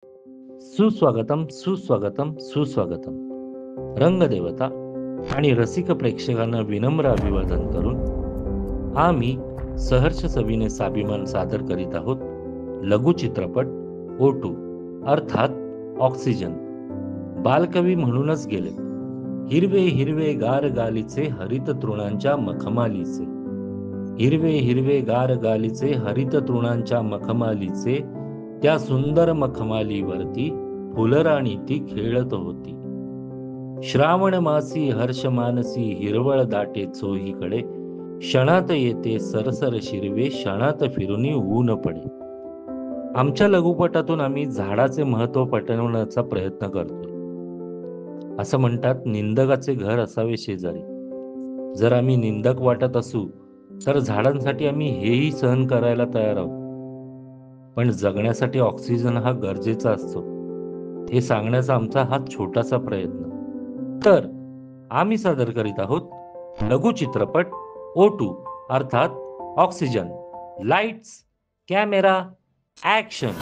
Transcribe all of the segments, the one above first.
सुस्वागतम सुस्वागतम सुस्वागतम. रंगदेवता आणि रसिक प्रेक्षकांना विनम्र अभिवादन करून आम्ही सहर्ष सविने स्वाभिमान सादर करीत आहोत लघु चित्रपट O2 अर्थात ऑक्सिजन. बालकवी म्हणूनच गेले. हिरवे हिरवे गार गालीचे हरित तृणांच्या मखमालीचे, हिरवे हिरवे गार गालीचे हरित तृणांच्या मखमालीचे, त्या सुंदर मखमालीवरती फुलराणी ती खेळत होती. श्रावण मासी हर्ष मानसी हिरवळ दाटे चोहीकडे, क्षणात येते सरसर शिरवे क्षणात फिरूनी ऊन पडे. आमच्या लघुपटातून आम्ही झाडाचे महत्व पटवण्याचा प्रयत्न करतोय. असं म्हणतात निंदकाचे घर असावे शेजारी. जर आम्ही निंदक वाटत असू तर झाडांसाठी आम्ही हेही सहन करायला तयार आहोत. पण जगण्यासाठी ऑक्सिजन हा गरजेचा असतो हे सांगण्याचा आमचा हा छोटासा प्रयत्न. तर आम्ही सादर करीत आहोत लघु चित्रपट O2 अर्थात ऑक्सिजन. Lights, camera, action.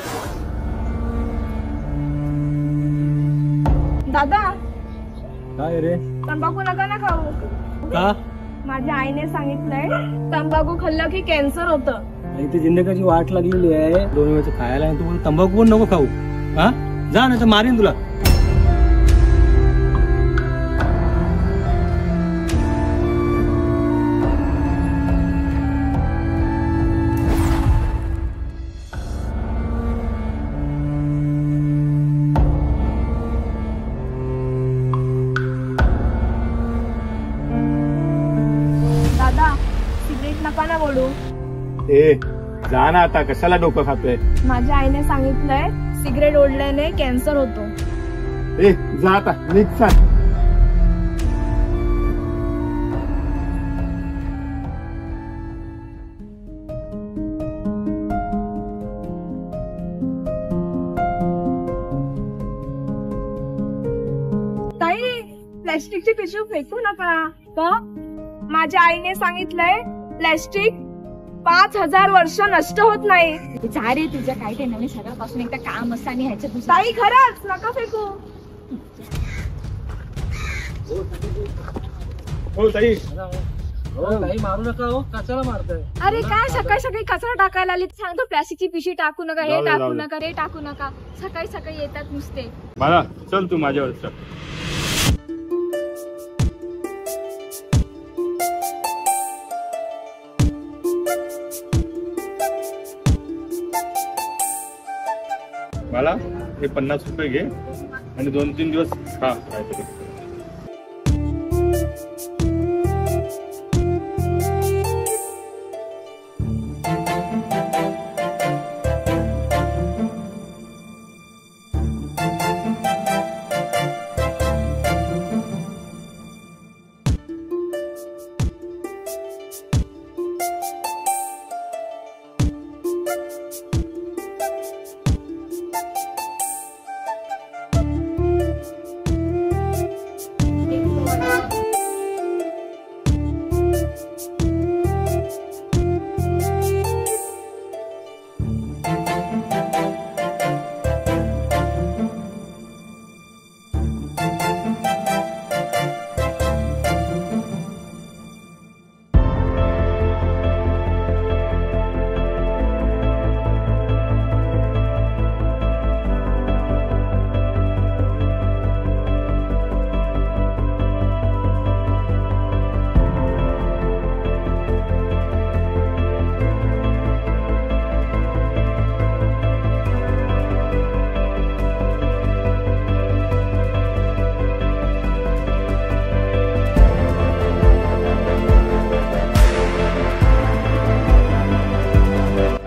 दादा, काय रे? तंबाखू नका ना खाऊ. का? माझ्या आईने सांगितलंय तंबाखू खाल्लं की कॅन्सर होतं. इथे जिंदगाची वाट लागलेली आहे. 2 वेळचं खायला आणि तू बोल तंबाखू पण नको खाऊ. हा, जा नाही तर मारीन तुला. दादा, सिगरेट नका ना बोलू. ए जा ना आता, कशाला डोकं खातोय? माझ्या आईने सांगितलंय सिगरेट ओढल्याने कॅन्सर होतो. ए जा आता, निघ चाल. ताई, प्लॅस्टिकची पिशवी फेकू नका. का? माझ्या आईने सांगितलंय प्लॅस्टिक 5000 वर्ष नष्ट होत नाही. जा रे, तुझ्या काय ते नवीन सगळ्यापासून एकदा काम असतं आणि ह्याच्या दुसरं. ताई, खरंच नका फेकू. हो ताई, काही मारू नका हो, कशाला मारताय? अरे काय सकाळी सकाळी कचरा टाकायला आली. सांगतो प्लास्टिकची पिशवी टाकू नका, हे जाऊ दे, टाकू जाऊ दे. नका, हे टाकू नका. सकाळी सकाळी येतात नुसते. मला चल, तू माझ्यावर चल. मला हे 50 रुपये घे आणि 2-3 दिवस खा काहीतरी.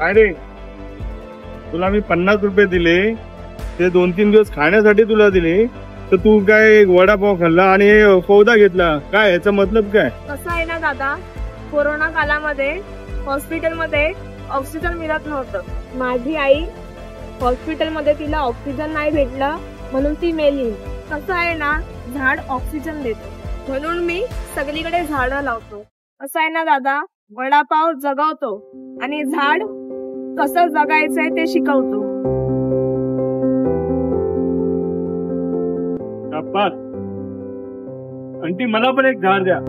अरे तुला मी 50 रुपये दिले, ते 2-3 दिवस खाण्यासाठी तुला दिले, तर तू काय वडापाव खाल्ला आणि पौदा घेतला. काय याचा मतलब काय? कसं आहे ना दादा, कोरोना कालामध्ये हॉस्पिटलमध्ये ऑक्सिजन मिळत नव्हतं. माझी आई हॉस्पिटलमध्ये तिला ऑक्सिजन नाही भेटलं म्हणून ती मेली. कसं आहे ना, झाड ऑक्सिजन देतो म्हणून मी सगळीकडे झाडं लावतो. असं आहे ना दादा, वडापाव जगवतो आणि झाड कसं जगायचंय ते शिकवतो. आणि ती मला पण एक झाड द्या.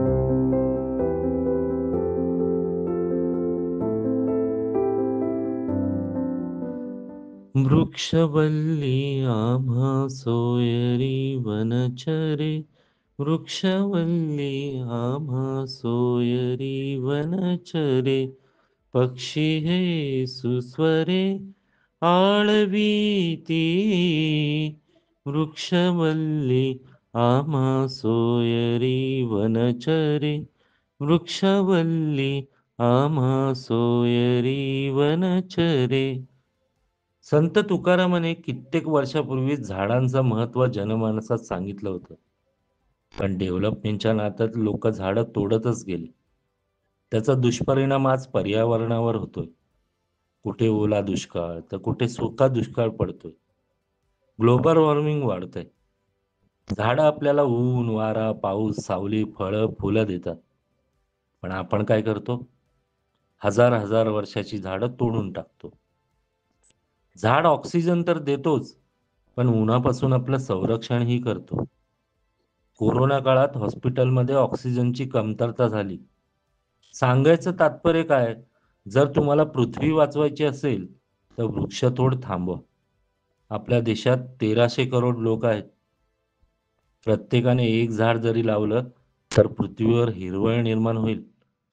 वृक्षवल्ली आम्हा सोयरी वनचरे, वृक्षवल्ली आम्हा सोयरी वनचरे, पक्षी हे सुस्वरे आळवीती, वृक्षवल्ली आम्हा सोयरी वनचरे, वृक्षवल्ली आम्हा सोयरी वनचरे. संत तुकारामाने कित्येक वर्षापूर्वी झाडांचं महत्व जनमानसात सांगितलं होतं. पण डेव्हलपमेंटच्या नादात लोक झाडं तोडतच गेली. त्याचा दुष्परिणाम आज पर्यावरणावर होतोय. कुठे ओला दुष्काळ तर कुठे सुका दुष्काळ पडतोय. ग्लोबल वॉर्मिंग वाढतंय. झाडं आपल्याला ऊन, वारा, पाऊस, सावली, फळं, फुलं देतात. पण आपण काय करतो? हजार हजार वर्षाची झाडं तोडून टाकतो. झाड ऑक्सिजन तर देतोच, पण उन्हापासून आपलं संरक्षणही करतो. कोरोना काळात हॉस्पिटलमध्ये ऑक्सिजनची कमतरता झाली. सांगायचं तात्पर्य काय? जर तुम्हाला पृथ्वी वाचवायची असेल तर वृक्षतोड थांबवा. आपल्या देशात 1300 करोड लोक आहेत. प्रत्येकाने एक झाड जरी लावलं तर पृथ्वीवर हिरवळ निर्माण होईल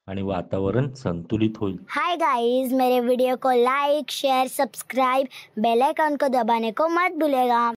आणि वातावरण संतुलित होईल. हाय गाइस, मेरे वीडियो को like, share, subscribe, bell icon को दबाने को मत भूलेगा.